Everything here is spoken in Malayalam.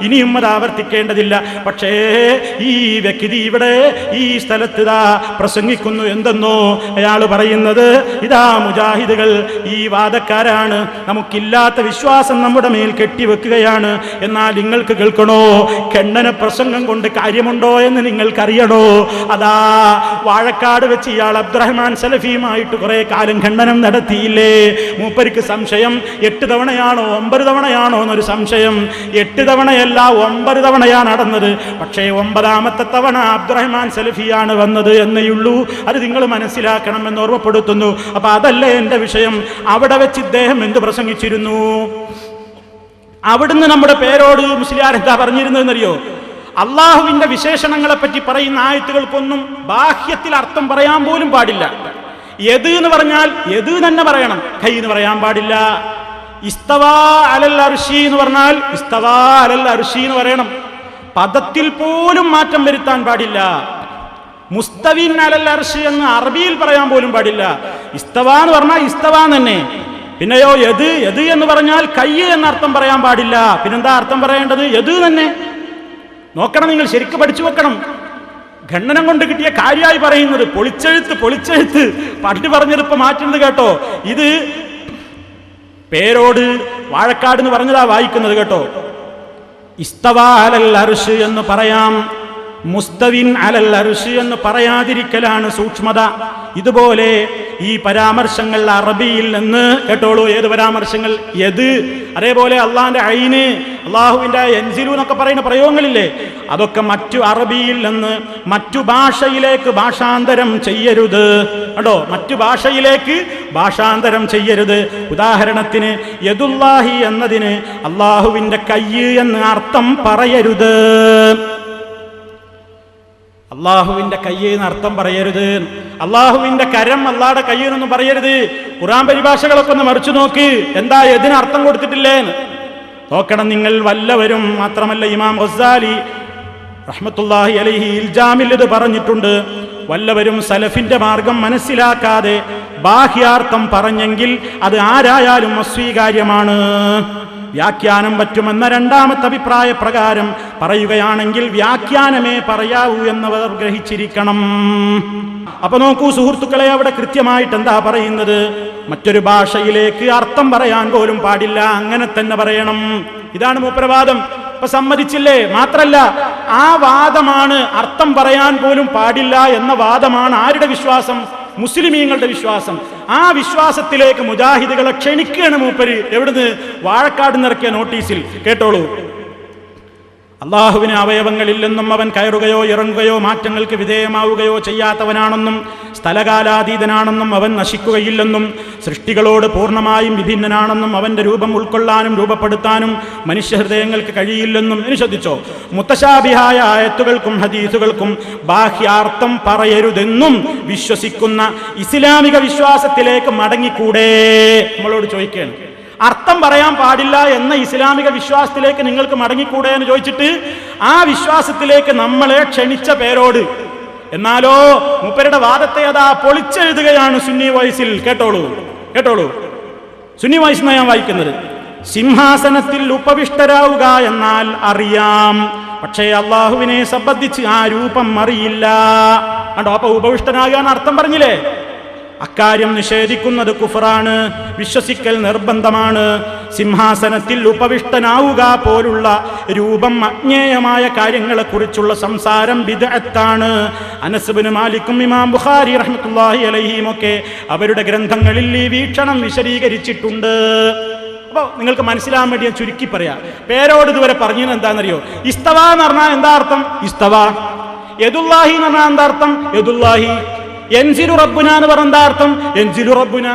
ഇനിയും അത് ആവർത്തിക്കേണ്ടതില്ല. പക്ഷേ ഈ വ്യക്തി ഇവിടെ ഈ സ്ഥലത്ത് പ്രസംഗിക്കുന്നു. എന്തെന്നോ അയാൾ പറയുന്നത്, ഇതാ മുജാഹിദുകൾ ഈ വാദക്കാരാണ്, നമുക്കില്ലാത്ത വിശ്വാസം നമ്മുടെ മേൽ കെട്ടിവെക്കുകയാണ്. എന്നാൽ നിങ്ങൾക്ക് കേൾക്കണോ, ഖണ്ഡന പ്രസംഗം കൊണ്ട് കാര്യമുണ്ടോ എന്ന് നിങ്ങൾക്കറിയണോ? അതാ വാഴക്കാട് വെച്ച് ഇയാൾ അബ്ദുറഹ്മാൻ സലഫിയുമായിട്ട് കുറെ കാലം ഖണ്ഡനം നടത്തിയില്ലേ? മൂപ്പർക്ക് സംശയം 8 തവണയാണോ 9 തവണയാണോ എന്നൊരു സംശയം. 8 തവണയല്ല 9 തവണയാണ് നടന്നത്. പക്ഷേ 9ാമത്തെ തവണ അബ്ദുറഹ്മാൻ സലഫിയാണ് വന്നത് എന്നേയുള്ളൂ. അത് നിങ്ങൾ മനസ്സിലാക്കണം എന്ന് ഓർമ്മപ്പെടുത്തുന്നു. അപ്പൊ അതല്ലേ എന്റെ വിഷയം. അവിടെ വെച്ച് ഇദ്ദേഹം എന്ത് പ്രസംഗിച്ചിരുന്നു? അവിടുന്ന് നമ്മുടെ പേരോട് മുസ്ലിയാർ എന്താ പറഞ്ഞിരുന്നതെന്നറിയോ? അള്ളാഹുവിന്റെ വിശേഷണങ്ങളെ പറ്റി പറയുന്ന ആയത്തുകൾക്കൊന്നും ബാഹ്യത്തിൽ അർത്ഥം പറയാൻ പോലും പാടില്ല. യദ് എന്ന് പറഞ്ഞാൽ യദ് തന്നെ പറയണം, കൈ എന്ന് പറയാൻ പാടില്ല. ഇസ്തവാ അലൽ അർശി എന്ന് പറഞ്ഞാൽ ഇസ്തവാ അലൽ അർശി എന്ന് പറയണം. പദത്തിൽ പോലും മാറ്റം വരുത്താൻ പാടില്ല. മുസ്തവിൻ അലൽ അർശി എന്ന് അറബിയിൽ പറയാൻ പോലും പാടില്ല. ഇസ്തവാ എന്ന് പറഞ്ഞാൽ ഇസ്തവാ തന്നെ. പിന്നെയോ യദ് യദ് എന്ന് പറഞ്ഞാൽ കൈ എന്നർത്ഥം പറയാൻ പാടില്ല. പിന്നെന്താ അർത്ഥം പറയേണ്ടത്? യദ് തന്നെ. നോക്കണം, നിങ്ങൾ ശരിക്കും പഠിച്ചു വെക്കണം. ഖണ്ഡനം കൊണ്ട് കിട്ടിയ കാര്യമായി പറയുന്നത്. പൊളിച്ചെഴുത്ത് പണ്ട് പറഞ്ഞത് ഇപ്പൊ മാറ്റുന്നത് കേട്ടോ. ഇത് പേരോട് വാഴക്കാട് എന്ന് പറഞ്ഞതാ വായിക്കുന്നത് കേട്ടോ. ഇസ്തവാ അലൽ അർശ് എന്ന് പറയാം, മുസ്തവിൻ അലൽ അർശ് എന്ന് പറയാതിരിക്കലാണ് സൂക്ഷ്മത. ഇതുപോലെ ഈ പരാമർശങ്ങൾ അറബിയിൽ നിന്ന് കേട്ടോളൂ. ഏത് പരാമർശങ്ങൾ? യദ്, അതേപോലെ അള്ളാഹിന്റെ ഐന്, അള്ളാഹുവിന്റെ എൻസിലു എന്നൊക്കെ പറയുന്ന പ്രയോഗങ്ങളില്ലേ, അതൊക്കെ മറ്റു അറബിയിൽ നിന്ന് മറ്റു ഭാഷയിലേക്ക് ഭാഷാന്തരം ചെയ്യരുത് കേട്ടോ. മറ്റു ഭാഷയിലേക്ക് ഭാഷാന്തരം ചെയ്യരുത്. ഉദാഹരണത്തിന് യദുല്ലാഹി എന്നതിന് അള്ളാഹുവിന്റെ കയ്യ് എന്ന് അർത്ഥം പറയരുത്. അള്ളാഹുവിന്റെ കയ്യെന്ന് അർത്ഥം പറയരുത്. അള്ളാഹുവിന്റെ കരം, അള്ളാഹുടെ കയ്യെന്നൊന്നും പറയരുത്. ഖുർആൻ പരിഭാഷകളൊക്കെ ഒന്ന് മറിച്ചു നോക്ക്, എന്താ എതിന് അർത്ഥം കൊടുത്തിട്ടില്ലേ നോക്കണം നിങ്ങൾ വല്ലവരും. മാത്രമല്ല ഇമാം ഗസ്സാലി റഹ്മത്തുള്ളാഹി അലൈഹി ഇൽജാമിൽ ഇത് പറഞ്ഞിട്ടുണ്ട്. വല്ലവരും സലഫിന്റെ മാർഗം മനസ്സിലാക്കാതെ ബാഹ്യാർത്ഥം പറഞ്ഞെങ്കിൽ അത് ആരായാലും അസ്വീകാര്യമാണ്. വ്യാഖ്യാനം പറ്റുമെന്ന രണ്ടാമത്തെ അഭിപ്രായ പ്രകാരം പറയുകയാണെങ്കിൽ വ്യാഖ്യാനമേ പറയാവൂ എന്നവർ ഗ്രഹിച്ചിരിക്കണം. അപ്പൊ നോക്കൂ സുഹൃത്തുക്കളെ, അവിടെ കൃത്യമായിട്ട് എന്താ പറയുന്നത്? മറ്റൊരു ഭാഷയിലേക്ക് അർത്ഥം പറയാൻ പോലും പാടില്ല, അങ്ങനെ തന്നെ പറയണം. ഇതാണ് മൂപ്പരവാദം. ഇപ്പൊ സമ്മതിച്ചില്ലേ? മാത്രല്ല ആ വാദമാണ്, അർത്ഥം പറയാൻ പോലും പാടില്ല എന്ന വാദമാണ് ആരുടെ വിശ്വാസം? മുസ്ലിമീങ്ങളുടെ വിശ്വാസം. ആ വിശ്വാസത്തിലേക്ക് മുജാഹിദുകളെ ക്ഷണിക്കുകയാണ് മൂപ്പര്. എവിടുന്ന്? വാഴക്കാട് നിറക്കിയ നോട്ടീസിൽ. കേട്ടോളൂ. അള്ളാഹുവിന് അവയവങ്ങളില്ലെന്നും അവൻ കയറുകയോ ഇറങ്ങുകയോ മാറ്റങ്ങൾക്ക് വിധേയമാവുകയോ ചെയ്യാത്തവനാണെന്നും സ്ഥലകാലാതീതനാണെന്നും അവൻ നശിക്കുകയില്ലെന്നും സൃഷ്ടികളോട് പൂർണ്ണമായും വിഭിന്നനാണെന്നും അവന്റെ രൂപം ഉൾക്കൊള്ളാനും രൂപപ്പെടുത്താനും മനുഷ്യഹൃദയങ്ങൾക്ക് കഴിയില്ലെന്നും. ഇനി ശ്രദ്ധിച്ചോ, മുത്തശാബിഹായ ആയത്തുകൾക്കും ഹദീസുകൾക്കും ബാഹ്യാർത്ഥം പറയരുതെന്നും വിശ്വസിക്കുന്ന ഇസ്ലാമിക വിശ്വാസത്തിലേക്ക് മടങ്ങിക്കൂടെ? നമ്മളോട് ചോദിക്കുകയാണ്, അർത്ഥം പറയാൻ പാടില്ല എന്ന ഇസ്ലാമിക വിശ്വാസത്തിലേക്ക് നിങ്ങൾക്ക് മടങ്ങിക്കൂടെ എന്ന് ചോദിച്ചിട്ട് ആ വിശ്വാസത്തിലേക്ക് നമ്മളെ ക്ഷണിച്ച പേരോട്. എന്നാലോ മൂപ്പരുടെ വാദത്തെ അതാ പൊളിച്ചെഴുതുകയാണ് സുന്നി വോയിസിൽ. കേട്ടോളൂ. സുന്നി വോയിസ് ഞാൻ വായിക്കുന്നത്. സിംഹാസനത്തിൽ ഉപവിഷ്ടരാവുക എന്നാൽ അറിയാം, പക്ഷേ അള്ളാഹുവിനെ സംബന്ധിച്ച് ആ രൂപം അറിയില്ല. കണ്ടോ? അപ്പൊ ഉപവിഷ്ടനാകാൻ അർത്ഥം പറഞ്ഞില്ലേ? അക്കാര്യം നിഷേധിക്കുന്നത് കുഫറാണ്, വിശ്വസിക്കൽ നിർബന്ധമാണ്. സിംഹാസനത്തിൽ ഉപവിഷ്ടനാവുക പോലുള്ള രൂപം അജ്ഞേയമായ കാര്യങ്ങളെക്കുറിച്ചുള്ള സംസാരം ബിദ്അത്താണ്. അനസ് ഇബ്നു മാലിക്കും ഇമാം ബുഖാരി റഹ്മത്തുള്ളാഹി അലൈഹിയും ഒക്കെ അവരുടെ ഗ്രന്ഥങ്ങളിൽ ഈ വീക്ഷണം വിശദീകരിച്ചിട്ടുണ്ട്. അപ്പോൾ നിങ്ങൾക്ക് മനസ്സിലാൻ വേണ്ടി ഞാൻ ചുരുക്കി പറയാം. പേരോട് ഇതുവരെ പറഞ്ഞത് എന്താണെന്നറിയോ? ഇസ്തവ എന്ന് പറഞ്ഞാൽ എന്താ അർത്ഥം? ഇസ്തവ. യദുല്ലാഹി എന്ന് പറഞ്ഞാൽ എന്താ അർത്ഥം? യദുല്ലാഹി. എൻസിലു റബ്ബുന എന്ന് പറഞ്ഞ എന്താ അർത്ഥം? എൻസിലു റബ്ബുന.